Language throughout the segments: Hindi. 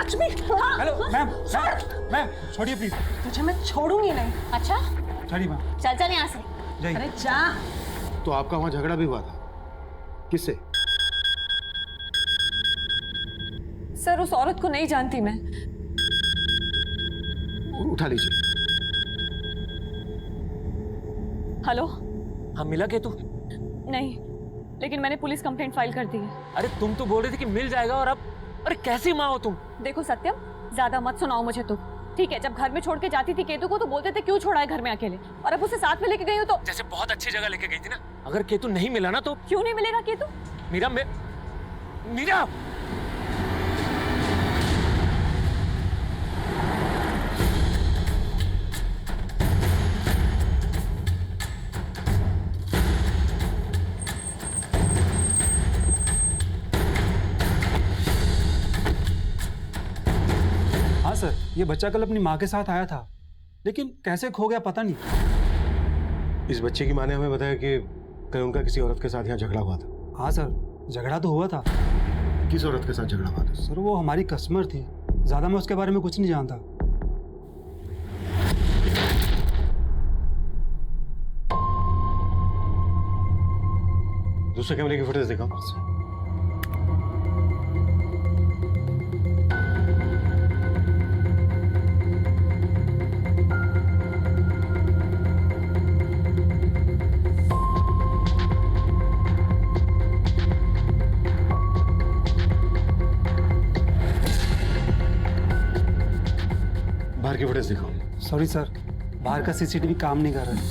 Touch me. Hello ma'am, ma'am छोड़िए प्लीज। तुझे मैं छोड़ूंगी नहीं। अच्छा छोड़िए मैम। चल चल यहाँ से। जाइए। अरे जा। तो आपका वहां झगड़ा भी हुआ था, किससे? सर उस औरत को नहीं जानती मैं। उठा लीजिए। हेलो। हाँ मिला केतु? नहीं, लेकिन मैंने पुलिस कंप्लेंट फाइल कर दी है। अरे तुम तो बोल रही थी कि मिल जाएगा और अब अरे कैसी माँ हो तुम? देखो सत्यम, ज्यादा मत सुनाओ मुझे तुम, ठीक है? जब घर में छोड़ के जाती थी केतु को तो बोलते थे क्यों छोड़ा है घर में अकेले, और अब उसे साथ में लेके गई हो तो जैसे बहुत अच्छी जगह लेके गई थी ना। अगर केतु नहीं मिला ना तो क्यों नहीं मिलेगा केतु? मीरा मीरा हाँ सर, ये बच्चा कल अपनी माँ के साथ आया था, लेकिन कैसे खो गया पता नहीं। इस बच्चे की माँ ने हमें बताया कि कल उनका किसी औरत के साथ यहाँ झगड़ा हुआ था। हाँ सर, झगड़ा तो हुआ था। किस औरत के साथ झगड़ा हुआ था? सर वो हमारी कस्टमर थी, ज्यादा मैं उसके बारे में कुछ नहीं जानता। दूसरे कैमरे की फुटेज दिखाओ। बाहर की फुटेज दिखाओ। सॉरी सर, बाहर का सीसीटीवी काम नहीं कर रहा है।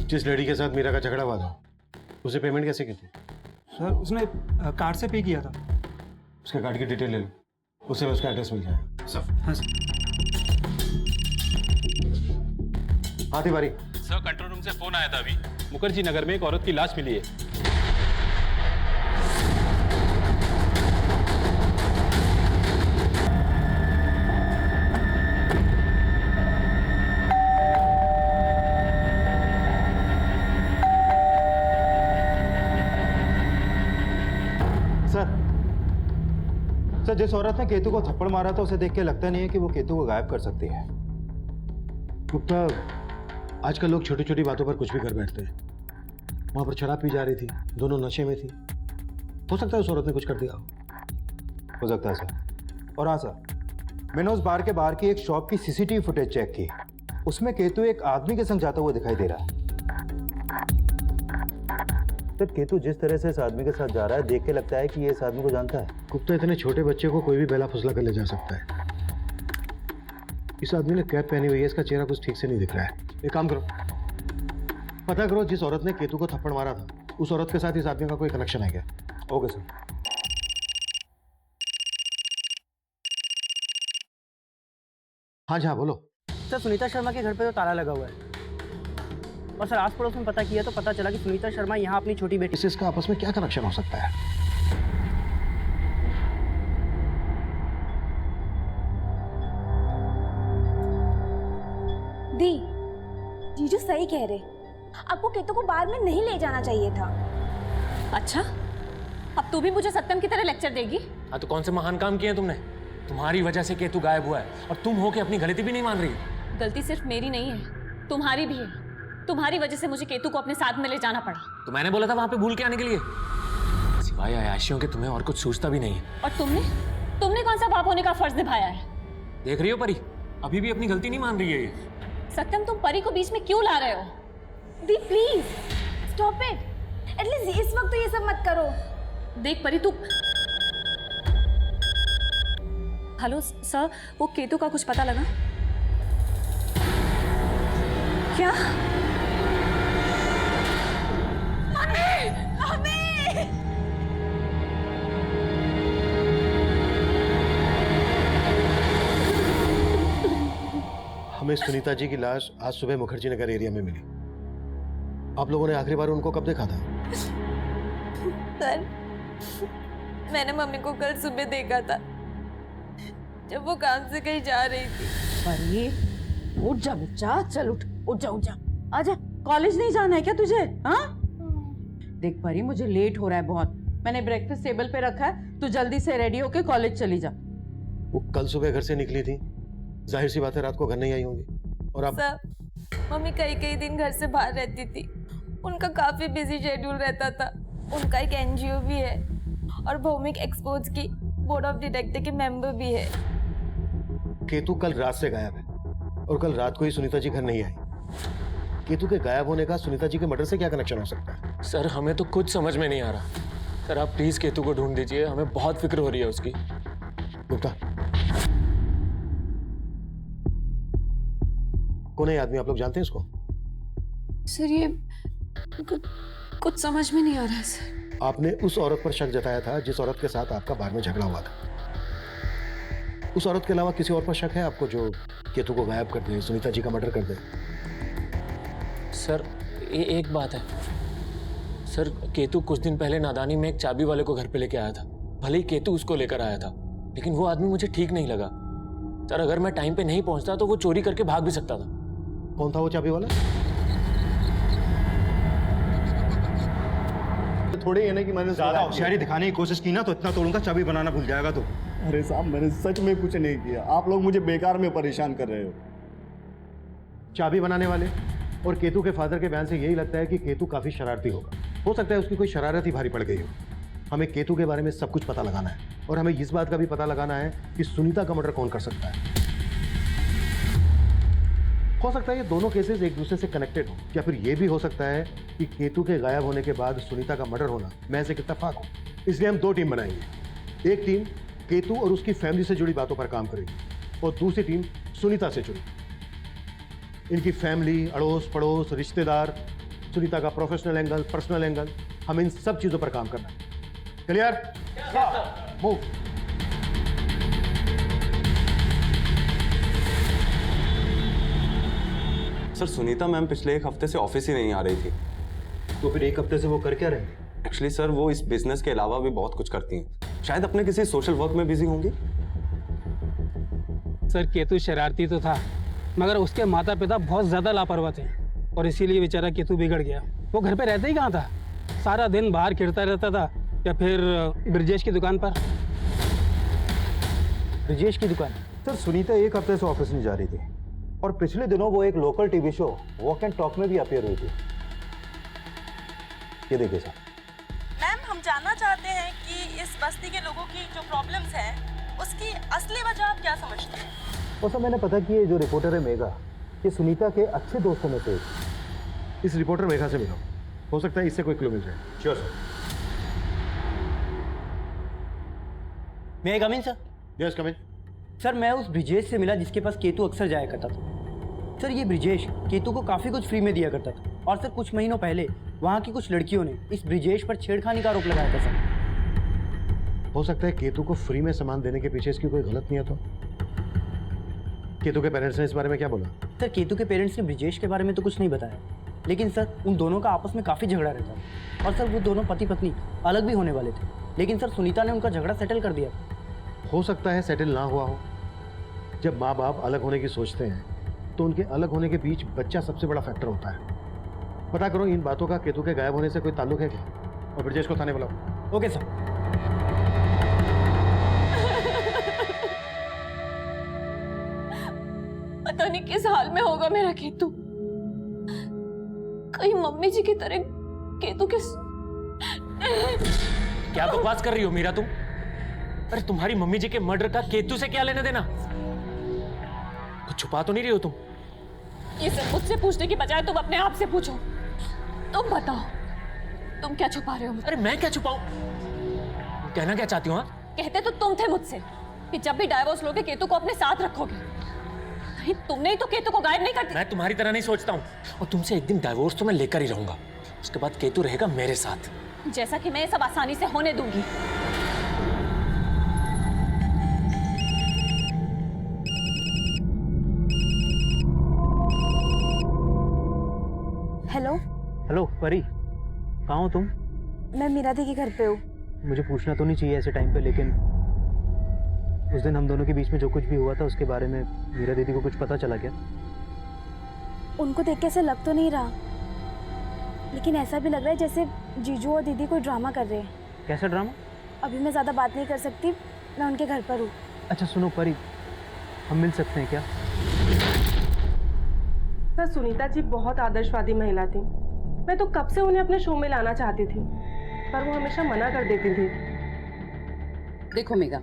जिस लेडी के साथ मीरा का झगड़ा हुआ था, उसे पेमेंट कैसे की थी? सर उसने कार्ड से पे किया था। उसके कार्ड की डिटेल ले लो, उससे उसका एड्रेस मिल जाएगा। सब। हाँ सर। हाँ तिवारी। सर कंट्रोल रूम से फोन आया था अभी, मुखर्जी नगर में एक औरत की लाश मिली है। सर, जिस औरत ने केतु को थप्पड़ मारा था उसे देख के लगता नहीं है कि वो केतु को गायब कर सकती है। गुप्ता, आजकल लोग छोटी छोटी बातों पर कुछ भी कर बैठते हैं। वहां पर शराब पी जा रही थी, दोनों नशे में थी। हो सकता है उस औरत ने कुछ कर दिया हो सकता है सर। और हाँ सर, मैंने उस बार के बाहर की एक शॉप की सीसीटीवी फुटेज चेक की, उसमें केतु एक आदमी के संग जाता हुआ दिखाई दे रहा है। सर केतु जिस तरह से इस आदमी के साथ जा रहा है देख के लगता है कि ये इस आदमी को जानता है। गुप्ता, इतने छोटे बच्चे को कोई भी बेला फुसला कर ले जा सकता है। इस आदमी ने कैप पहनी हुई है, इसका चेहरा कुछ ठीक से नहीं दिख रहा है। एक काम करो, पता करो जिस औरत ने केतु को थप्पड़ मारा था, उस औरत के साथ इस आदमी का कोई कनेक्शन है क्या? Okay sir. हाँ जी हाँ, बोलो। सर सुनीता शर्मा के घर पे तो ताला लगा हुआ है, और सर आस पड़ोस में पता किया तो पता चला कि सुनीता शर्मा यहाँ अपनी छोटी बेटी। इसका आपस में क्या कनेक्शन हो सकता है? दी, जीजू सही कह रहे, आपको केतु को बाहर में नहीं ले जाना चाहिए था। अच्छा, अब तू भी मुझे सत्यम की तरह लेक्चर देगी? हाँ तो कौन से महान काम किए तुमने? तुम्हारी वजह से केतु गायब हुआ है और तुम हो के अपनी गलती भी नहीं मान रही। गलती सिर्फ मेरी नहीं है, तुम्हारी भी है। तुम्हारी वजह से मुझे केतु को अपने साथ में ले जाना पड़ा। तो मैंने बोला था वहां पे भूल के आने के लिए। सिवाय अयाशियों के तुम्हें और कुछ सूझता भी नहीं है। और तुमने कौन सा बाप होने का फर्ज निभाया है? देख रही हो परी, अभी भी अपनी गलती नहीं मान रही है ये। सत्यम, तुम परी को बीच में क्यों ला रहे हो? दी प्लीज स्टॉप इट, एटलीस्ट इस वक्त तो ये सब मत करो। देख परी, तू हेलो सर, वो केतु का कुछ पता लगा क्या? हमें सुनीता जी की लाश आज सुबह मुखर्जी नगर एरिया में मिली। आप लोगों ने आखिरी बार उनको कब देखा था? सर, मैंने मम्मी को कल सुबह देखा था जब वो काम से कहीं जा रही थी। अरे उठ जा बच्चा, चल उठ उठ जा उठ जा, आजा। कॉलेज नहीं जाना है क्या तुझे? हाँ देख परी, मुझे लेट हो रहा है बहुत, मैंने ब्रेकफास्ट टेबल पे रखा है, तू जल्दी से रेडी होके कॉलेज चली जा। वो कल सुबह घर से निकली थी, जाहिर सी बात है रात को घर नहीं आई होंगी। और अब सर मम्मी कई कई दिन घर से बाहर रहती थी, उनका काफी बिजी शेड्यूल रहता था। उनका एक एनजीओ भी है और भौमिक एक्सपोर्ट्स की बोर्ड ऑफ डायरेक्टर के मेंबर भी है। केतु कल रात से गायब है और कल रात को ही सुनीता जी घर नहीं आई। केतु के गायब होने का सुनीता जी के मर्डर से क्या कनेक्शन हो सकता है? सर हमें तो कुछ समझ में नहीं आ रहा। सर आप प्लीज केतु को ढूंढ दीजिए, हमें बहुत फिक्र हो रही है उसकी। गुप्ता, कौन है ये आदमी? आप लोग जानते हैं इसको? सर ये कुछ समझ में नहीं आ रहा है सर। आपने उस औरत पर शक जताया था जिस औरत के साथ आपका बार में झगड़ा हुआ था। उस औरत के अलावा किसी और पर शक है आपको जो केतु को गायब कर दे, सुनीता जी का मर्डर कर दे? सर एक बात है सर, केतु कुछ दिन पहले नादानी में एक चाबी वाले को घर पे लेके आया था। भले ही केतु उसको लेकर आया था, लेकिन वो आदमी मुझे ठीक नहीं लगा। सर अगर मैं टाइम पे नहीं पहुंचता तो वो चोरी करके भाग भी सकता था। कौन था वो चाबी वाला? थोड़ी है ना कि मैंने ज्यादा होशियारी दिखाने की कोशिश की ना तो इतना तोड़ूंगा चाबी बनाना भूल जाएगा तो। अरे साहब मैंने सच में कुछ नहीं किया, आप लोग मुझे बेकार में परेशान कर रहे हो। चाबी बनाने वाले और केतु के फादर के बयान से यही लगता है कि केतु काफी शरारती होगा। हो सकता है उसकी कोई शरारत ही भारी पड़ गई हो। हमें केतु के बारे में सब कुछ पता लगाना है और हमें इस बात का भी पता लगाना है कि सुनीता का मर्डर कौन कर सकता है। हो सकता है ये दोनों केसेस एक दूसरे से कनेक्टेड हो, या फिर ये भी हो सकता है कि केतु के गायब होने के बाद सुनीता का मर्डर होना महज एक इत्तेफाक हो। इसलिए हम दो टीम बनाएंगे। एक टीम केतु और उसकी फैमिली से जुड़ी बातों पर काम करेगी और दूसरी टीम सुनीता से जुड़ी। इनकी फैमिली, अड़ोस पड़ोस, रिश्तेदार, सुनीता का प्रोफेशनल एंगल, पर्सनल एंगल, हमें इन सब चीजों पर काम करना है। Clear? Move. Sir Sunita ma'am पिछले एक हफ्ते से ऑफिस ही नहीं आ रही थी। तो फिर एक हफ्ते से वो कर क्या रहे? एक्चुअली सर वो इस बिजनेस के अलावा भी बहुत कुछ करती हैं, शायद अपने किसी सोशल वर्क में बिजी होंगी। सर केतु शरारती तो था, मगर उसके माता पिता बहुत ज़्यादा लापरवाह थे और इसीलिए बेचारा केतु बिगड़ गया। वो घर पे रहता ही कहाँ था, सारा दिन बाहर खेलता रहता था या फिर ब्रिजेश की दुकान पर। ब्रिजेश की दुकान? सर सुनीता एक हफ्ते से ऑफिस नहीं जा रही थी और पिछले दिनों वो एक local TV show walk and talk में भी अपीयर हुई थी। ये देखिए सर। मैम हम जानना चाहते हैं कि इस बस्ती के लोगों की जो प्रॉब्लम्स हैं उसकी असली वजह आप क्या समझते हैं? और सर मैंने पता किया, जो रिपोर्टर है मेघा, ये सुनीता के अच्छे दोस्तों में से एक। इस रिपोर्टर मेघा से मिलो, हो सकता है इससे कोई क्लू मिल जाए। Sure sir. May I come in sir? Yes come in. Sir मैं उस ब्रिजेश से मिला जिसके पास केतु अक्सर जाया करता था। सर ये ब्रिजेश केतु को काफ़ी कुछ फ्री में दिया करता था और सर कुछ महीनों पहले वहाँ की कुछ लड़कियों ने इस ब्रिजेश पर छेड़खानी का आरोप लगाया था सर। हो सकता है केतु को फ्री में सामान देने के पीछे इसकी कोई गलत नियत हो। केतु के पेरेंट्स ने इस बारे में क्या बोला? सर केतु के पेरेंट्स ने ब्रिजेश के बारे में तो कुछ नहीं बताया, लेकिन सर उन दोनों का आपस में काफ़ी झगड़ा रहता था और सर वो दोनों पति पत्नी अलग भी होने वाले थे, लेकिन सर सुनीता ने उनका झगड़ा सेटल कर दिया। हो सकता है सेटल ना हुआ हो। जब माँ बाप अलग होने की सोचते हैं तो उनके अलग होने के बीच बच्चा सबसे बड़ा फैक्टर होता है। पता करो इन बातों का केतु के गायब होने से कोई ताल्लुक है क्या, और ब्रिजेश को थाने बुलाओ। Okay sir. पता नहीं किस हाल में होगा मेरा केतु, कहीं मम्मी जी की तरह केतु के क्या बकवास कर रही हो मीरा तुम? अरे तुम्हारी मम्मी जी के मर्डर का केतु से क्या लेना देना? कुछ छुपा तो नहीं रही हो तुम? ये सब मुझसे पूछने की बजाय तुम अपने आप से पूछो। तुम बताओ तुम क्या छुपा रहे हो? अरे मैं क्या छुपाऊं? कहना क्या चाहती हो? हाँ कहते तो तुम थे मुझसे कि जब भी डाइवोर्स लोगे केतु को अपने साथ रखोगे। नहीं तुमने ही तो केतु को गायब नहीं कर दिया। मैं तुम्हारी तरह नहीं सोचता हूँ, और तुमसे एक दिन डाइवोर्स तो मैं लेकर ही रहूंगा। उसके बाद केतु रहेगा मेरे साथ, जैसा कि मैं ये सब आसानी से होने दूंगी। हेलो। हेलो परी, कहाँ हो तुम? मैं मीरा दी के घर पे हूँ। मुझे पूछना तो नहीं चाहिए ऐसे टाइम पे, लेकिन उस दिन हम दोनों के बीच में जो कुछ भी हुआ था उसके बारे में मीरा दीदी को कुछ पता चला क्या? उनको देख के ऐसा लग तो नहीं रहा, लेकिन ऐसा भी लग रहा है जैसे जीजू और दीदी कोई ड्रामा कर रहे हैं। कैसा ड्रामा? अभी मैं ज़्यादा बात नहीं कर सकती, मैं उनके घर पर हूँ। अच्छा सुनो परी, हम मिल सकते हैं क्या? सर सुनीता जी बहुत आदर्शवादी महिला थी। मैं तो कब से उन्हें अपने शो में लाना चाहती थी, पर वो हमेशा मना कर देती थी। देखो मेघा,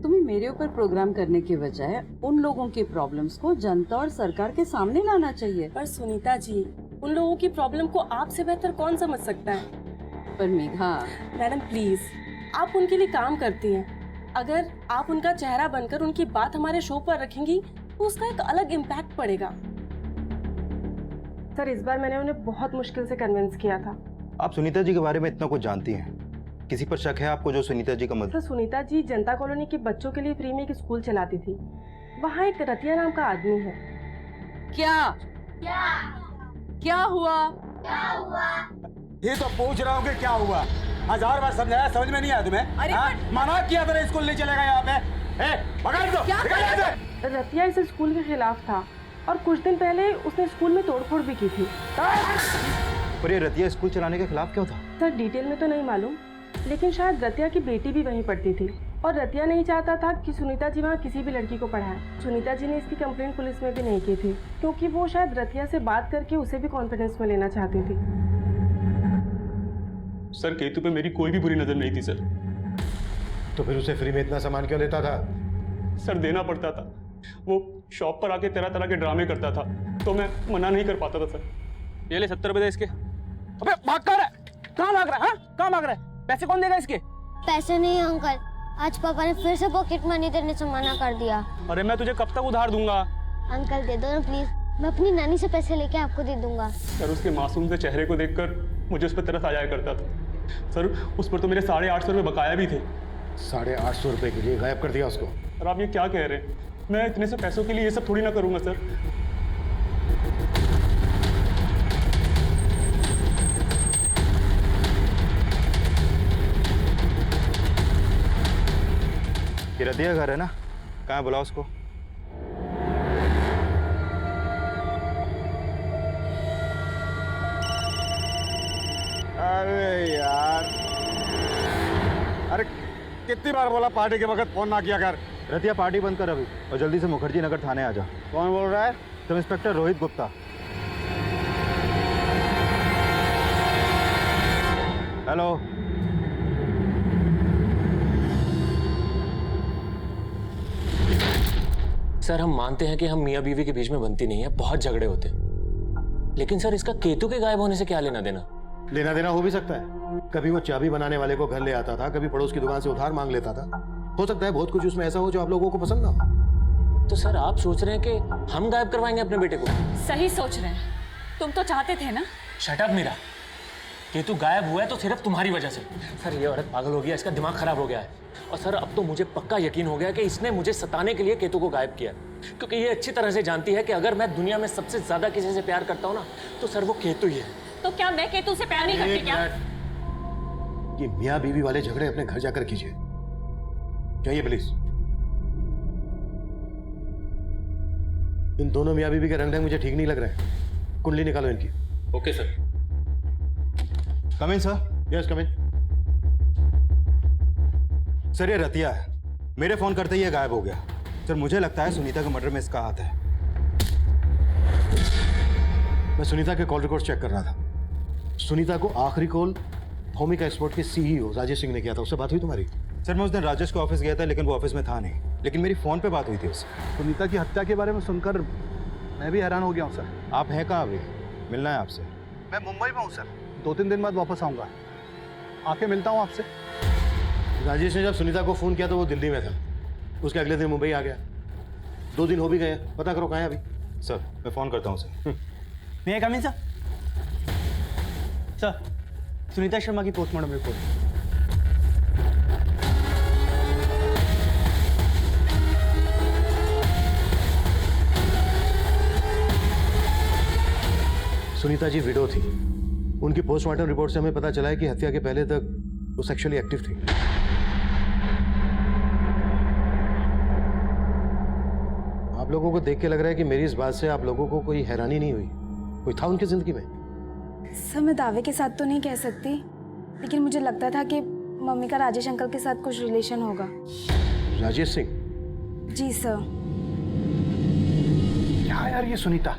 तुम्हें मेरे ऊपर प्रोग्राम करने के बजाय उन लोगों की प्रॉब्लम्स को जनता और सरकार के सामने लाना चाहिए। पर सुनीता जी, उन लोगों की प्रॉब्लम को आपसे बेहतर कौन समझ सकता है? पर मेघा, मैडम प्लीज, आप उनके लिए काम करती हैं। अगर आप उनका चेहरा बनकर उनकी बात हमारे शो पर रखेंगी तो उसका एक अलग इम्पैक्ट पड़ेगा। सर इस बार मैंने उन्हें बहुत मुश्किल से कन्विंस किया था। आप सुनीता जी के बारे में इतना कुछ जानती हैं, किसी पर शक है आपको जो सुनीता जी का सर मतलब? सुनीता जी जनता कॉलोनी के बच्चों के लिए फ्री में एक स्कूल चलाती थी। वहाँ एक रतिया नाम का आदमी है। क्या हुआ? ये तो पूछ रहा हूँ कि क्या हुआ। 1000 बार समझाया, समझ में नहीं आया तुम्हें? मना किया था स्कूल नहीं चलेगा यहाँ पे। पकड़ दो, निकल यहाँ से। रतिया इस स्कूल के खिलाफ था और कुछ दिन पहले उसने स्कूल में तोड़फोड़ भी की थी। पर ये रतिया स्कूल चलाने के खिलाफ क्यों था? सर डिटेल में तो नहीं मालूम, लेकिन शायद रतिया की बेटी भी वहीं पढ़ती थी और रतिया नहीं चाहता था कि सुनीता जी वहाँ किसी भी लड़की को पढ़ाए। सुनीता जी ने इसकी कंप्लेंट पुलिस में भी नहीं की थी, क्योंकि वो शायद रतिया से बात करके उसे भी कॉन्फिडेंस में लेना चाहती थी। सर केतु पे मेरी कोई भी बुरी नजर नहीं थी सर। तो फिर उसे फ्री में इतना सामान क्यों देता था? सर देना पड़ता था, वो शॉप पर आके तरह तरह के ड्रामे करता था तो मैं मना नहीं कर पाता था सर। ये ले 70 रुपए दे इसके। अबे भाग कर रहा है, कहाँ भाग रहा है? कहाँ भाग रहा है? पैसे कौन देगा इसके? पैसे नहीं अंकल, आज पापा ने फिर से पॉकेट मनी देने से मना कर दिया। अरे मैं तुझे कब तक उधार दूंगा? अंकल दे दो ना प्लीज, मैं अपनी नानी से पैसे लेके आपको दे दूंगा। सर उसके मासूम से चेहरे को देखकर मुझे उस पर तरस आ जाया करता था। सर उस पर तो मेरे 850 रुपये बकाया भी थे। 850 रुपए के लिए गायब कर दिया उसको? और आप ये क्या कह रहे हैं? मैं इतने से पैसों के लिए ये सब थोड़ी ना करूंगा सर। ये रतिया घर है ना, कहाँ बुलाओ उसको। अरे यार, अरे कितनी बार बोला पार्टी के वक्त फोन ना किया कर। रतिया पार्टी बंद कर अभी और जल्दी से मुखर्जी नगर थाने आ जा। कौन बोल रहा है? Sub inspector Rohit Gupta. Hello. Sir हम मानते हैं कि हम मियाँ बीवी के बीच में बनती नहीं है, बहुत झगड़े होते हैं, लेकिन सर इसका केतु के गायब होने से क्या लेना देना? लेना देना हो भी सकता है। कभी वो चाबी बनाने वाले को घर ले आता था, कभी पड़ोस की दुकान से उधार मांग लेता था। हो सकता है बहुत कुछ उसमें ऐसा हो जो आप लोगों को पसंद ना हो। तो सर आप सोच रहे हैं कि हम गायब करवाएंगे अपने बेटे को? सही सोच रहे हैं, तुम तो चाहते थे ना। शट अप मीरा, केतु गायब हुआ है तो सिर्फ तुम्हारी वजह से। सर ये औरत पागल हो गया, इसका दिमाग खराब हो गया है। और सर अब तो मुझे पक्का यकीन हो गया कि इसने मुझे सताने के लिए केतु को गायब किया, क्योंकि ये अच्छी तरह से जानती है कि अगर मैं दुनिया में सबसे ज्यादा किसी से प्यार करता हूँ ना तो सर वो केतु ही है। तो क्या मैं केतु से प्यार नहीं करती क्या? ये मियाँ बीवी वाले झगड़े अपने घर जाकर कीजिए, जाइए प्लीज। इन दोनों मियाँ बीवी के रंग ढंग मुझे ठीक नहीं लग रहे हैं। कुंडली निकालो इनकी। Okay sir. Come in sir. Yes come in. Sir ये रतिया है, मेरे फोन करते ही ये गायब हो गया। सर मुझे लगता है सुनीता के मर्डर में इसका हाथ है। मैं सुनीता के कॉल रिकॉर्ड चेक कर रहा था। सुनीता को आखिरी कॉल भौमिक एक्सपोर्ट के सीईओ राजेश सिंह ने किया था। उससे बात हुई तुम्हारी? सर मैं उस दिन राजेश के ऑफिस गया था, लेकिन वो ऑफिस में था नहीं, लेकिन मेरी फोन पे बात हुई थी उससे। सुनीता की हत्या के बारे में सुनकर मैं भी हैरान हो गया हूँ सर। आप हैं कहाँ अभी? मिलना है आपसे। मैं मुंबई में हूँ सर, 2-3 दिन बाद वापस आऊँगा, आके मिलता हूँ आपसे। राजेश ने जब सुनीता को फोन किया तो वो दिल्ली में था, उसके अगले दिन मुंबई आ गया। 2 दिन हो भी गए, पता करो कहाँ है अभी। सर मैं फोन करता हूँ sir. May I come in sir? Sir Sunita Sharma की postmortem report. Sunita ji window थी। उनकी पोस्टमार्टम रिपोर्ट से हमें पता चला है कि हत्या के पहले तक वो सेक्सुअली एक्टिव थी। आप लोगों को देख के लग रहा है कि मेरी इस बात से आप लोगों को कोई हैरानी नहीं हुई? कोई था उनकी जिंदगी में? सर मैं दावे के साथ तो नहीं कह सकती, लेकिन मुझे लगता था कि मम्मी का राजेश अंकल के साथ कुछ रिलेशन होगा। राजेश सिंह? जी सर। क्या यार ये सुनीता,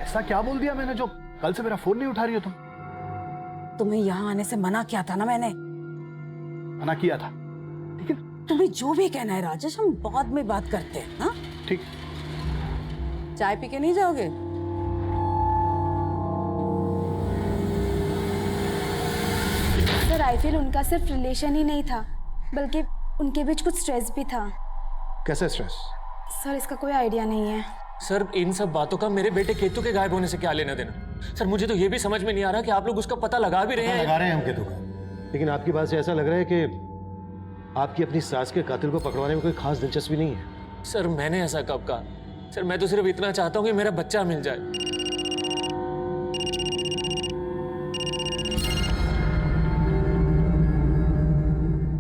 ऐसा क्या बोल दिया मैंने जो कल से मेरा फोन नहीं उठा रही हो तुम? तुम्हें यहाँ आने से मना किया था ना मैंने। मना किया था, लेकिन तुम्हें जो भी कहना है राजेश, हम बाद में बात करते हैं ना। ठीक। चाय पी के नहीं जाओगे? सर आई फील उनका सिर्फ रिलेशन ही नहीं था, बल्कि उनके बीच कुछ स्ट्रेस भी था। कैसे स्ट्रेस? सर इसका कोई आइडिया नहीं है। सर इन सब बातों का मेरे बेटे केतु के गायब होने से क्या लेना देना? सर मुझे तो ये भी समझ में नहीं आ रहा कि आप लोग उसका पता लगा भी रहे हैं। लगा रहे हैं हम केतु का, लेकिन आपकी बात से ऐसा लग रहा है कि आपकी अपनी सास के कातिल को पकड़वाने में कोई खास दिलचस्पी नहीं है। सर मैंने ऐसा कब कहा? सर मैं तो सिर्फ इतना चाहता हूँ कि मेरा बच्चा मिल जाए।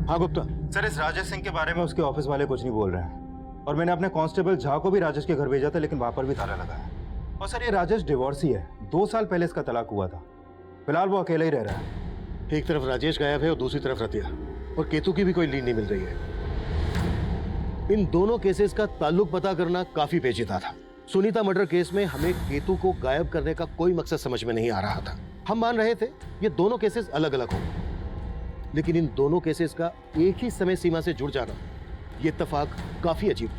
हाँ गुप्ता। सर इस राजेश सिंह के बारे में उसके ऑफिस वाले कुछ नहीं बोल रहे हैं, और मैंने अपने कांस्टेबल झा को भी राजेश के घर भेजा था, लेकिन वहां पर भी ताला लगा है। और सर ये राजेश डिवोर्सी है, 2 साल पहले इसका तलाक हुआ था। फिलहाल वो अकेला ही रह रहा है। एक तरफ राजेश गायब है और दूसरी तरफ रतिया, और केतु की भी कोई लीड नहीं मिल रही है। इन दोनों केसेस का ताल्लुक पता करना काफी पेचीदा था। सुनीता मर्डर केस में हमें केतु को गायब करने का कोई मकसद समझ में नहीं आ रहा था। हम मान रहे थे ये दोनों केसेस अलग अलग होंगे, लेकिन इन दोनों केसेस का एक ही समय सीमा से जुड़ जाना, ये इत्तेफाक काफी अजीब।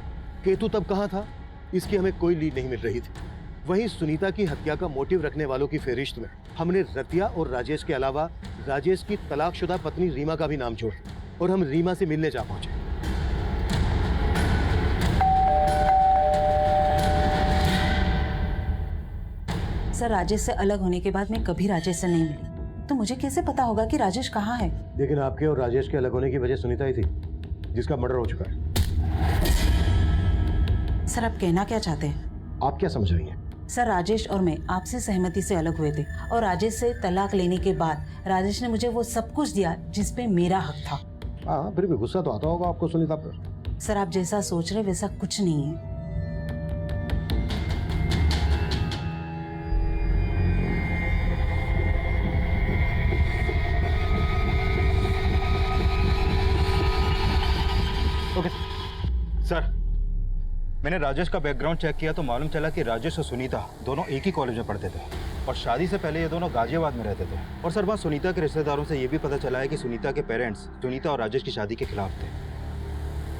केतु तब कहाँ था, इसकी हमें कोई लीड नहीं मिल रही थी। वहीं सुनीता की हत्या का मोटिव रखने वालों की फहरिस्त में हमने रतिया और राजेश के अलावा राजेश की तलाकशुदा पत्नी रीमा का भी नाम जोड़ा, और हम रीमा से मिलने जा पहुंचे। सर राजेश से अलग होने के बाद मैं कभी राजेश से नहीं मिली, तो मुझे कैसे पता होगा कि राजेश कहाँ है? लेकिन आपके और राजेश के अलग होने की वजह सुनीता ही थी, जिसका मर्डर हो चुका है। सर आप कहना क्या चाहते हैं? आप क्या समझ रही हैं? सर राजेश और मैं आपसे सहमति से अलग हुए थे, और राजेश से तलाक लेने के बाद राजेश ने मुझे वो सब कुछ दिया जिस पे मेरा हक था। हाँ, फिर भी गुस्सा तो आता होगा आपको सुनीता पर। सर आप जैसा सोच रहे वैसा कुछ नहीं है। ओके सर, मैंने राजेश का बैकग्राउंड चेक किया तो मालूम चला कि राजेश और सुनीता दोनों एक ही कॉलेज में पढ़ते थे, और शादी से पहले ये दोनों गाजियाबाद में रहते थे। और सर वहाँ सुनीता के रिश्तेदारों से ये भी पता चला है कि सुनीता के पेरेंट्स सुनीता और राजेश की शादी के खिलाफ थे।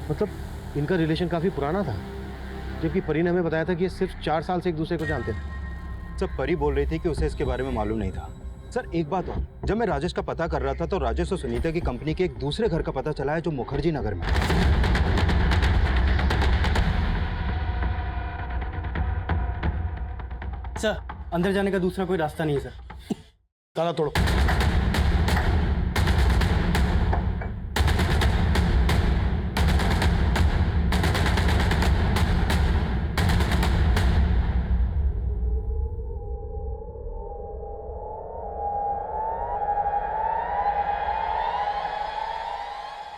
मतलब इनका रिलेशन काफी पुराना था, जबकि परी ने हमें बताया था कि ये सिर्फ 4 साल से एक दूसरे को जानते थे। सर परी बोल रही थी कि उसे इसके बारे में मालूम नहीं था। सर एक बात और, जब मैं राजेश का पता कर रहा था तो राजेश और सुनीता की कंपनी के एक दूसरे घर का पता चला है जो मुखर्जी नगर में। सर अंदर जाने का दूसरा कोई रास्ता नहीं है सर। ताला तोड़ो।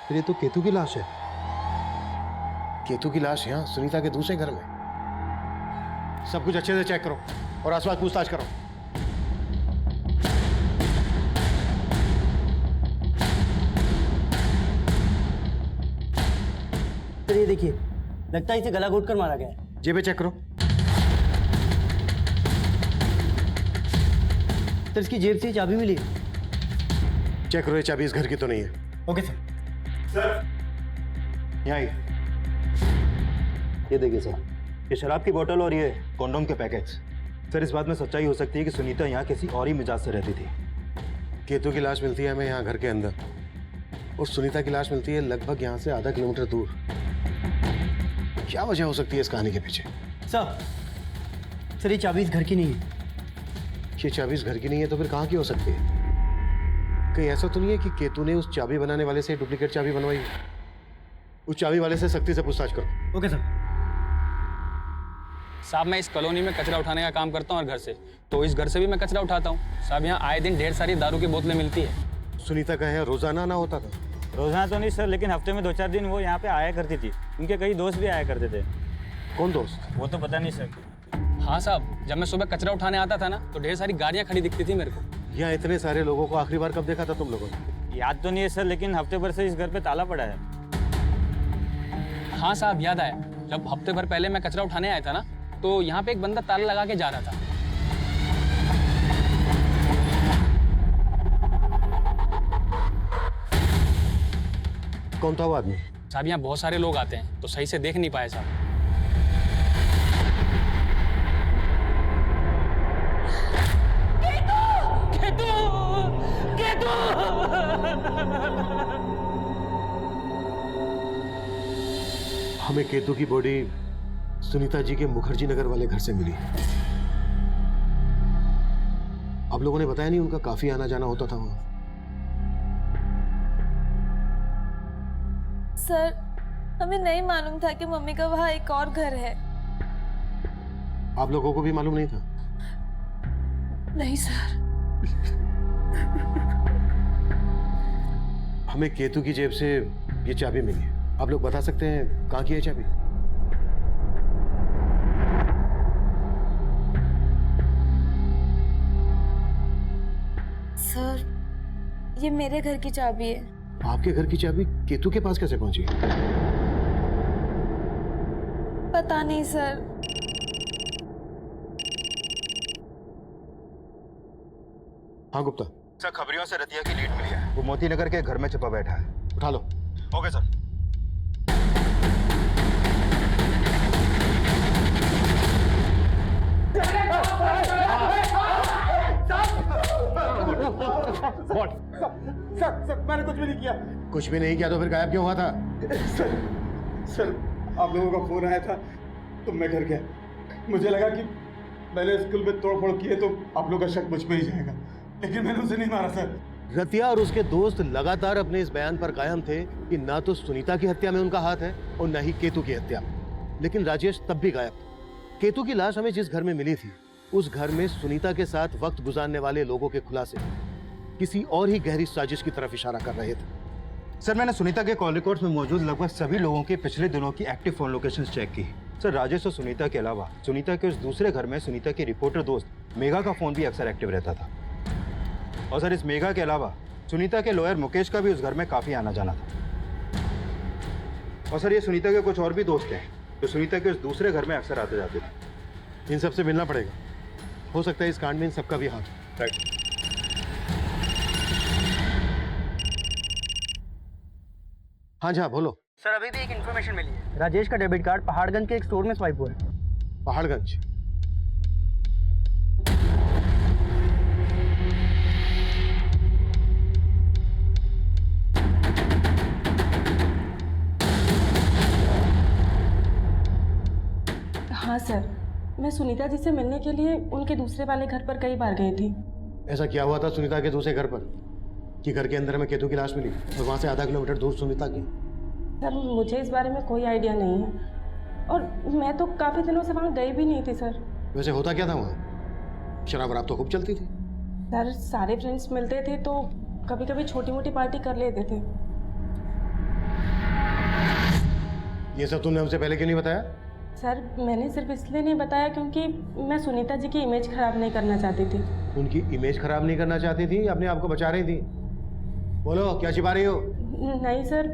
फिर ये तो केतु की लाश है। केतु की लाश यहाँ सुनीता के दूसरे घर में। सब कुछ अच्छे से चेक करो और आसपास पूछताछ करो। सर ये देखिए, लगता है इसे गला घोट कर मारा गया है। जेबें चेक करो। सर इसकी जेब से चाबी मिली है। चेक करो, ये चाबी इस घर की तो नहीं है। Okay sir. यहाँ आइए। ये देखिए सर, ये शराब की बोतल और ये कॉन्डोम के पैकेट्स। सर इस बात में सच्चाई हो सकती है कि सुनीता यहाँ किसी और ही मिजाज से रहती थी। केतु की लाश मिलती है हमें यहाँ घर के अंदर, और सुनीता की लाश मिलती है लगभग यहाँ से आधा किलोमीटर दूर। क्या वजह हो सकती है इस कहानी के पीछे? सर ये चाबी इस घर की नहीं है। ये चाबी इस घर की नहीं है तो फिर कहाँ की हो सकती है? कहीं ऐसा तो नहीं है कि केतु ने उस चाबी बनाने वाले से डुप्लीकेट चाबी बनवाई? उस चाबी वाले से सख्ती से पूछताछ करो। Okay sir. साहब मैं इस कॉलोनी में कचरा उठाने का काम करता हूँ, और घर से तो इस घर से भी मैं कचरा उठाता हूँ। साहब यहाँ आए दिन ढेर सारी दारू की बोतलें मिलती है। सुनीता का है रोजाना ना होता था? रोजाना तो नहीं सर, लेकिन हफ्ते में 2-4 दिन वो यहाँ पे आया करती थी। उनके कई दोस्त भी आया करते थे। कौन दोस्त? वो तो पता नहीं सर। हाँ साहब, जब मैं सुबह कचरा उठाने आता था ना तो ढेर सारी गाड़ियाँ खड़ी दिखती थी मेरे को। यहाँ इतने सारे लोगों को आखिरी बार कब देखा था तुम लोगों ने? याद तो नहीं है सर, लेकिन हफ्ते भर से इस घर पे ताला पड़ा है। हाँ साहब, याद आया। जब हफ्ते भर पहले मैं कचरा उठाने आया था ना, तो यहाँ पे एक बंदा ताला लगा के जा रहा था। कौन था वो आदमी? साहब यहाँ बहुत सारे लोग आते हैं तो सही से देख नहीं पाए साहब। हमें केतु की बॉडी सुनीता जी के मुखर्जी नगर वाले घर से मिली। आप लोगों ने बताया नहीं, उनका काफी आना जाना होता था वहां। सर, हमें नहीं मालूम था कि मम्मी का वहाँ एक और घर है। आप लोगों को भी मालूम नहीं था? नहीं सर। हमें केतु की जेब से ये चाबी मिली है। आप लोग बता सकते हैं कहाँ की है चाबी? सर, ये मेरे घर की चाबी है। आपके घर की चाबी केतु के पास कैसे पहुंची? पता नहीं सर। हाँ गुप्ता। सर, खबरियों से रतिया की लीड मिली है। वो मोती नगर के घर में छिपा बैठा है। उठा लो। Okay sir. सर, मैंने कुछ भी नहीं किया। कुछ भी नहीं किया तो फिर गायब क्यों हुआ था? सर, आप लोगों का फोन आया था तो मैं घर गया। मुझे लगा कि मैंने स्कूल में तोड़फोड़ की है तो आप लोग का शक मुझ पे ही जाएगा, लेकिन मैंने उसे नहीं मारा सर। रतिया और उसके दोस्त लगातार अपने इस बयान पर कायम थे कि ना तो सुनीता की हत्या में उनका हाथ है और न ही केतु की हत्या में। लेकिन राजेश तब भी गायब था। केतु की लाश हमें जिस घर में मिली थी, उस घर में सुनीता के साथ वक्त गुजारने वाले लोगों के खुलासे किसी और ही गहरी साजिश की तरफ इशारा कर रहे थे। सर, मैंने सुनीता के कॉल रिकॉर्ड्स में मौजूद लगभग सभी लोगों के पिछले दिनों की एक्टिव फोन लोकेशंस चेक की। सर, राजेश और सुनीता के अलावा सुनीता के उस दूसरे घर में सुनीता की रिपोर्टर दोस्त मेघा का फोन भी अक्सर एक्टिव रहता था। और सर, इस मेघा के अलावा सुनीता के लॉयर मुकेश का भी उस घर में काफी आना जाना था। और सर, ये सुनीता के कुछ और भी दोस्त हैं जो सुनीता के उस दूसरे घर में अक्सर आते जाते थे। इन सबसे मिलना पड़ेगा। हो सकता है इस कांड में इन सबका भी हाथ। राइट। हाँ जी, हाँ बोलो। सर, अभी भी एक इन्फॉर्मेशन मिली है। राजेश का डेबिट कार्ड पहाड़गंज के एक स्टोर में स्वाइप हुआ है। पहाड़गंज? हाँ सर, मैं सुनीता जी से मिलने के लिए उनके दूसरे वाले घर पर कई बार गई थी। ऐसा क्या हुआ था सुनीता के दूसरे घर पर कि घर के अंदर में केतु की लाश मिली और वहां से आधा किलोमीटर दूर सुनीता की? सर, मुझे इस बारे में कोई आइडिया नहीं है और मैं तो काफ़ी दिनों से वहाँ गई भी नहीं थी सर। वैसे होता क्या था वहाँ? शराब वराब तो खूब चलती थी। सर, सारे फ्रेंड्स मिलते थे तो कभी कभी छोटी मोटी पार्टी कर लेते थे। ये सब तुमने हमसे पहले क्यों नहीं बताया? सर, मैंने सिर्फ इसलिए नहीं बताया क्योंकि मैं सुनीता जी की इमेज खराब नहीं करना चाहती थी। उनकी इमेज खराब नहीं करना चाहती थी या अपने आप को बचा रही थी? बोलो, क्या छिपा रही हो? नहीं सर,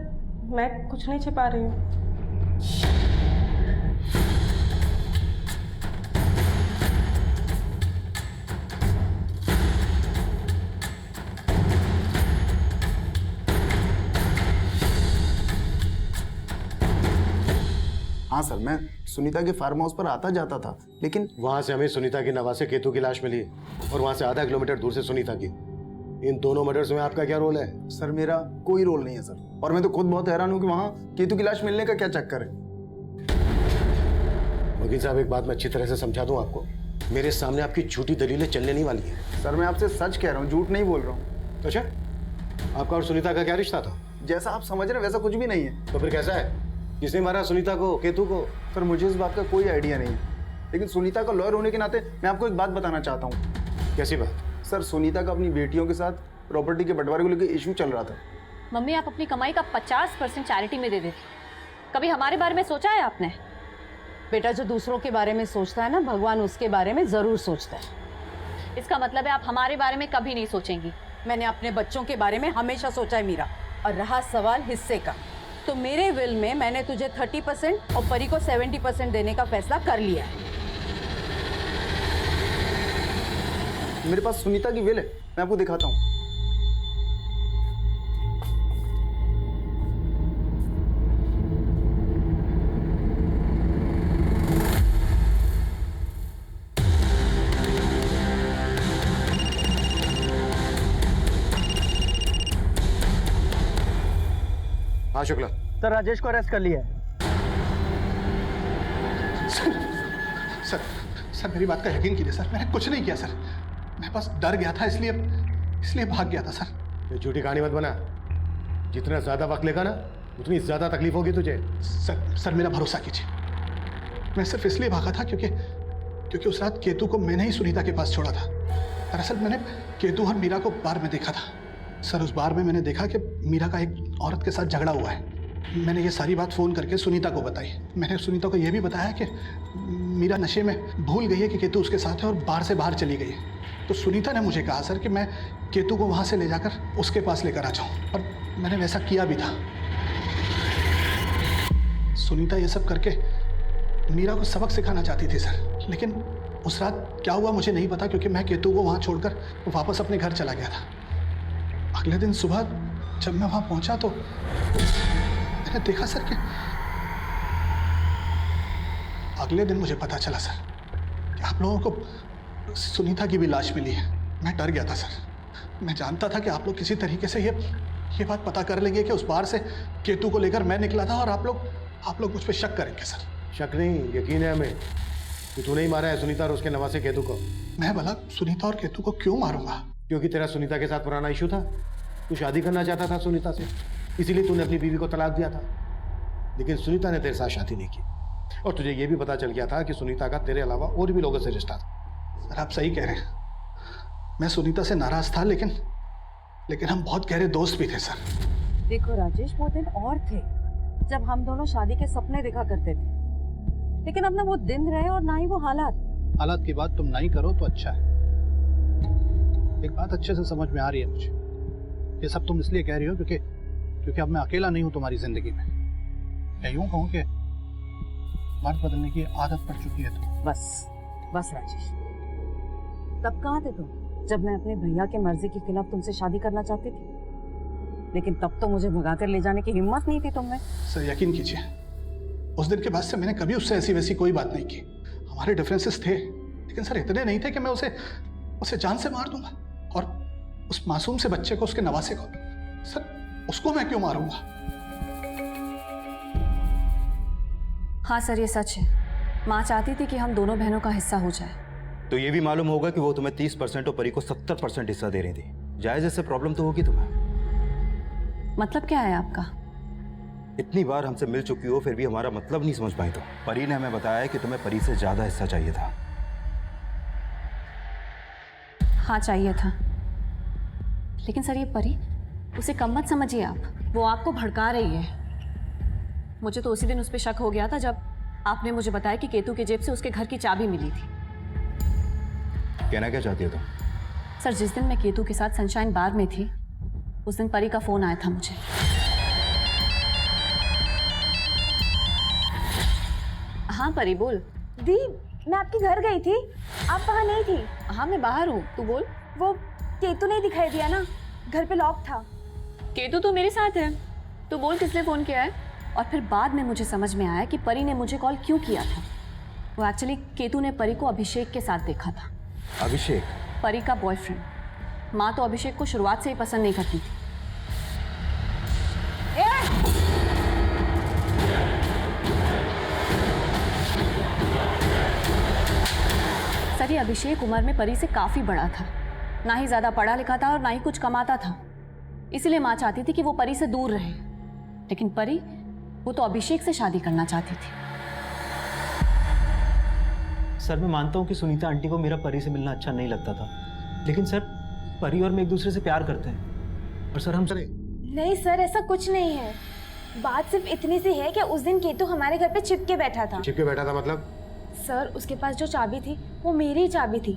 मैं कुछ नहीं छिपा रही हूँ। हाँ सर, मैं सुनीता के फार्म हाउस पर आता जाता था, लेकिन वहां से हमें सुनीता की नवासे केतु की लाश मिली और वहां से आधा किलोमीटर दूर से सुनीता की। इन दोनों मर्डर्स में आपका क्या रोल है? सर, मेरा कोई रोल नहीं है सर, और मैं तो खुद बहुत हैरान हूँ कि वहाँ केतु की लाश मिलने का क्या चक्कर है। वकील साहब, एक बात मैं अच्छी तरह से समझा दूं आपको, मेरे सामने आपकी झूठी दलीलें चलने नहीं वाली है। सर, मैं आपसे सच कह रहा हूँ, झूठ नहीं बोल रहा हूँ। अच्छा, आपका और सुनीता का क्या रिश्ता था? जैसा आप समझ रहे हैं वैसा कुछ भी नहीं है। तो फिर कैसा है? किसने मारा सुनीता को, केतु को? सर, मुझे इस बात का कोई आइडिया नहीं है, लेकिन सुनीता का लॉयर होने के नाते मैं आपको एक बात बताना चाहता हूँ। कैसी बात? सर, सुनीता का अपनी बेटियों के साथ प्रॉपर्टी के बंटवारे को लेकर इशू चल रहा था। मम्मी, आप अपनी कमाई का 50% चैरिटी में दे देती। कभी हमारे बारे में सोचा है आपने? बेटा, जो दूसरों के बारे में सोचता है ना, भगवान उसके बारे में जरूर सोचता है। इसका मतलब है आप हमारे बारे में कभी नहीं सोचेंगी। मैंने अपने बच्चों के बारे में हमेशा सोचा है मीरा। और रहा सवाल हिस्से का, तो मेरे विल में मैंने तुझे 30% और परी को 70% देने का फैसला कर लिया है। मेरे पास सुनीता की विल है, मैं आपको दिखाता हूँ। हाँ शुक्ला। सर राजेश को अरेस्ट कर लिया है। सर सर मेरी बात का यकीन कीजिए सर, मैंने कुछ नहीं किया सर। मैं बस डर गया था, इसलिए भाग गया था सर। ये झूठी कहानी मत बना। जितना ज्यादा वक्त लेगा ना उतनी ज्यादा तकलीफ होगी तुझे। सर मेरा भरोसा कीजिए, मैं सिर्फ इसलिए भागा था क्योंकि उस रात केतु को मैंने ही सुनीता के पास छोड़ा था। दरअसल मैंने केतु और मीरा को बार में देखा था सर। उस बार में मैंने देखा कि मीरा का एक औरत के साथ झगड़ा हुआ है। मैंने ये सारी बात फ़ोन करके सुनीता को बताई। मैंने सुनीता को यह भी बताया कि मीरा नशे में भूल गई है कि केतु उसके साथ है और बार से बाहर चली गई है। तो सुनीता ने मुझे कहा सर कि मैं केतु को वहाँ से ले जाकर उसके पास लेकर आ जाऊँ, और मैंने वैसा किया भी था। सुनीता ये सब करके मीरा को सबक सिखाना चाहती थी सर, लेकिन उस रात क्या हुआ मुझे नहीं पता, क्योंकि मैं केतु को वहाँ छोड़कर वापस अपने घर चला गया था। अगले दिन सुबह जब मैं वहाँ पहुँचा तो मैंने देखा सर कि अगले दिन मुझे पता चला सर कि आप लोगों को सुनीता की भी लाश मिली है। मैं डर गया था सर। मैं जानता था कि आप लोग किसी तरीके से ये बात पता कर लेंगे कि उस बार से केतु को लेकर मैं निकला था, और आप लोग मुझ पर शक करेंगे सर। शक नहीं, यकीन है हमें कि तूने ही मारा है सुनीता और उसके नवासे केतु को। मैं भला सुनीता और केतु को क्यों मारूंगा? क्योंकि तेरा सुनीता के साथ पुराना इशू था। तू शादी करना चाहता था सुनीता से, इसीलिए तूने अपनी बीवी को तलाक दिया था। लेकिन सुनीता ने तेरे साथ शादी नहीं की, और तुझे यह भी पता चल गया था कि सुनीता का तेरे अलावा और भी लोगों से रिश्ता था। सर आप सही कह रहे हैं, मैं सुनीता से नाराज था, लेकिन हम बहुत गहरे दोस्त भी थे सर। देखो राजेश, वो दिन और थे जब हम दोनों शादी के सपने देखा करते थे, लेकिन अब ना वो दिन रहे और ना ही वो हालात की बात तुम नहीं करो तो अच्छा है। एक बात अच्छे से समझ में आ रही है मुझे, ये सब तुम इसलिए कह रही हो क्योंकि अब मैं अकेला नहीं हूं तुम्हारी जिंदगी में। मैं यूं कहूं कि मर्द बदलने की आदत पड़ चुकी है तो बस राजेश, तब कहाँ थे तुम जब मैं अपने भैया के मर्जी के खिलाफ तुमसे शादी करना चाहती थी? लेकिन तब तो मुझे भगाकर ले जाने की हिम्मत नहीं थी तुम में। सर यकीन कीजिए, उस दिन के बाद से मैंने कभी उससे ऐसी वैसी कोई बात नहीं की। हमारे डिफरेंसेस थे, लेकिन सर इतने नहीं थे कि मैं उसे जान से मार दूंगा। और उस मासूम से बच्चे को, उसके नवासे को, सर उसको मैं क्यों मारूंगा? हाँ सर, ये सच है। माँ चाहती थी कि हम दोनों बहनों का हिस्सा हो जाए। तो ये भी मालूम होगा कि वो तुम्हें 30% और परी को 70% हिस्सा दे रही थी। जायज इससे प्रॉब्लम तो होगी तुम्हें। मतलब क्या है आपका? इतनी बार हमसे मिल चुकी हो फिर भी हमारा मतलब नहीं समझ पाई। तो परी ने हमें बताया कि तुम्हें परी से ज्यादा हिस्सा चाहिए था। हाँ चाहिए था, लेकिन सर ये परी, उसे कम मत समझिए आप। वो आपको भड़का रही है। मुझे तो उसी दिन उस पर शक हो गया था जब आपने मुझे बताया कि केतु की जेब से उसके घर की चाबी मिली थी। कहना क्या चाहती हो तुम? सर जिस दिन मैं केतु के साथ सनशाइन बार में थी, उस दिन परी का फोन आया था मुझे। हाँ परी बोल। दी, मैं आपके घर गई थी, आप वहाँ नहीं थी। हाँ मैं बाहर हूँ, तू बोल। वो केतु नहीं दिखाई दिया ना, घर पे लॉक था। केतु तो मेरे साथ है, तू बोल किसने फोन किया है। और फिर बाद में मुझे समझ में आया कि परी ने मुझे कॉल क्यों किया था। वो एक्चुअली केतु ने परी को अभिषेक के साथ देखा था। अभिषेक? परी का बॉयफ्रेंड। माँ तो अभिषेक को शुरुआत से ही पसंद नहीं करती थी। सर ये अभिषेक उम्र में परी से काफी बड़ा था, ना ही ज्यादा पढ़ा लिखा था और ना ही कुछ कमाता था। इसीलिए माँ चाहती थी कि वो परी से दूर रहे। लेकिन परी, वो तो अभिषेक से शादी करना चाहती थी। सर मैं मानता हूँ कि सुनीता आंटी को मेरा परी से मिलना अच्छा नहीं लगता था, लेकिन सर परी और मैं एक दूसरे से प्यार करते हैं। और सर हम नहीं सर, ऐसा कुछ नहीं है। बात सिर्फ इतनी सी है कि उस दिन केतु हमारे घर पे चिपके बैठा था। चिपके बैठा था मतलब? सर उसके पास जो चाबी थी वो मेरी चाबी थी।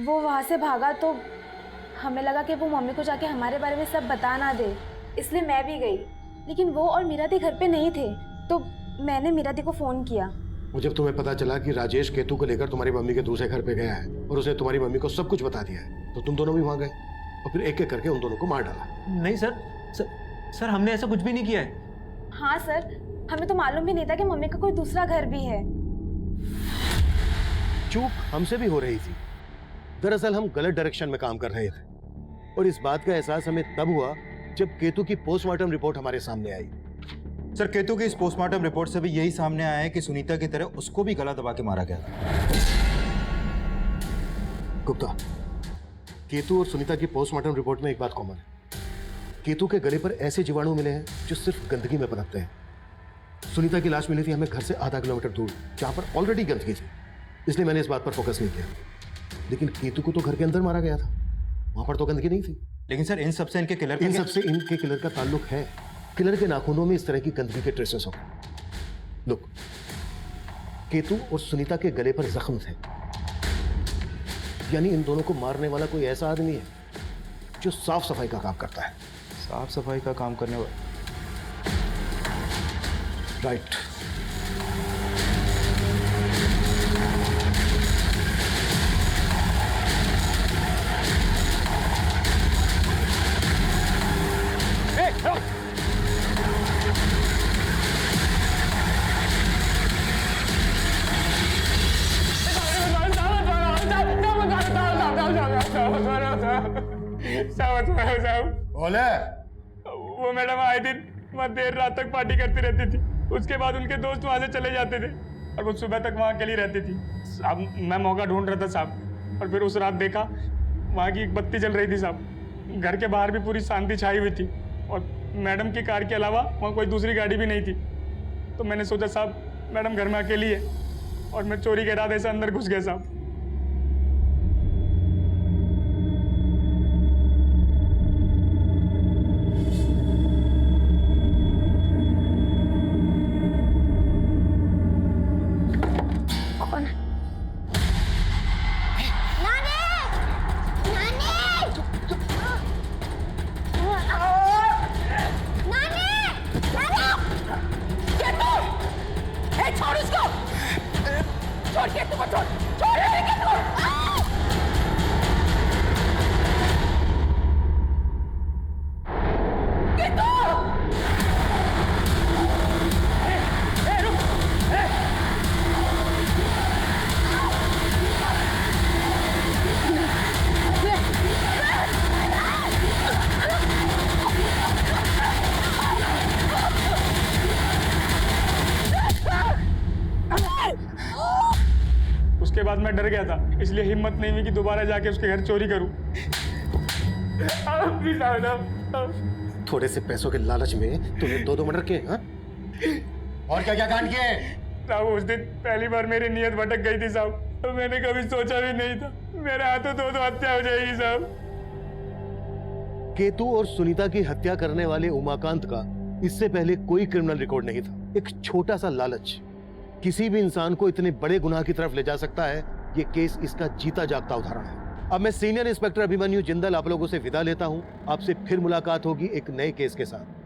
वो वहाँ से भागा तो हमें लगा कि वो मम्मी को जाके हमारे बारे में सब बता ना दे, इसलिए मैं भी गई। लेकिन वो और मीरा दी घर पे नहीं थे, तो मैंने मीरा दी को फ़ोन किया। वो जब तुम्हें पता चला कि राजेश केतु को लेकर तुम्हारी मम्मी के दूसरे घर पे गया है और उसने तुम्हारी मम्मी को सब कुछ बता दिया है, तो तुम दोनों भी वहां गए और फिर एक एक करके उन दोनों को मार डाला। नहीं सर हमने ऐसा कुछ भी नहीं किया है। हाँ सर, हमें तो मालूम भी नहीं था कि मम्मी का कोई दूसरा घर भी है। चूक हमसे भी हो रही थी। दरअसल हम गलत डायरेक्शन में काम कर रहे थे और इस बात का एहसास हमें तब हुआ जब केतु की पोस्टमार्टम रिपोर्ट हमारे सामने आई। सर केतु की इस पोस्टमार्टम रिपोर्ट से भी यही सामने आया है कि सुनीता की तरह उसको भी गला दबा के मारा गया था। गुप्ता, केतु और सुनीता की पोस्टमार्टम रिपोर्ट में एक बात कॉमन है। केतु के गले पर ऐसे जीवाणु मिले हैं जो सिर्फ गंदगी में पनपते हैं। सुनीता की लाश मिली थी हमें घर से आधा किलोमीटर दूर, जहां पर ऑलरेडी गंदगी थी, इसलिए मैंने इस बात पर फोकस नहीं किया। लेकिन केतु को तो घर के अंदर मारा गया था, वहां पर तो गंदगी नहीं थी। लेकिन सर इन सबसे इनके किलर का ताल्लुक है। किलर के नाखूनों में इस तरह की गंदगी के ट्रेसेस हो गए। लुक, केतु और सुनीता के गले पर जख्म थे, यानी इन दोनों को मारने वाला कोई ऐसा आदमी है जो साफ सफाई का काम करता है। साफ सफाई का काम करने वाला, राइट। बोले वो मैडम आए दिन वहाँ देर रात तक पार्टी करती रहती थी, उसके बाद उनके दोस्त वहाँ से चले जाते थे और वो सुबह तक वहाँ अकेली रहती थी। साहब मैं मौका ढूंढ रहा था साहब, और फिर उस रात देखा वहाँ की एक बत्ती जल रही थी साहब। घर के बाहर भी पूरी शांति छाई हुई थी और मैडम की कार के अलावा वहाँ कोई दूसरी गाड़ी भी नहीं थी। तो मैंने सोचा साहब मैडम घर में अकेली है और मैं चोरी के इरादे से अंदर घुस गया साहब। उसके बाद मैं डर गया था, इसलिए हिम्मत नहीं हुई कि दोबारा जाके उसके घर चोरी करूं। थोड़े से पैसों के लालच में तूने दो मर्डर किए, हाँ? और क्या क्या कांड किए? साहब उस दिन पहली बार मेरी नीयत भटक गई थी साहब, तो मैंने कभी सोचा भी नहीं था मेरे हाथों दो हत्या हो जाएगी साहब। केतु और सुनीता की हत्या करने वाले उमाकांत का इससे पहले कोई क्रिमिनल रिकॉर्ड नहीं था। एक छोटा सा लालच किसी भी इंसान को इतने बड़े गुनाह की तरफ ले जा सकता है। ये केस इसका जीता जागता उदाहरण है। अब मैं सीनियर इंस्पेक्टर अभिमन्यु जिंदल आप लोगों से विदा लेता हूं। आपसे फिर मुलाकात होगी एक नए केस के साथ।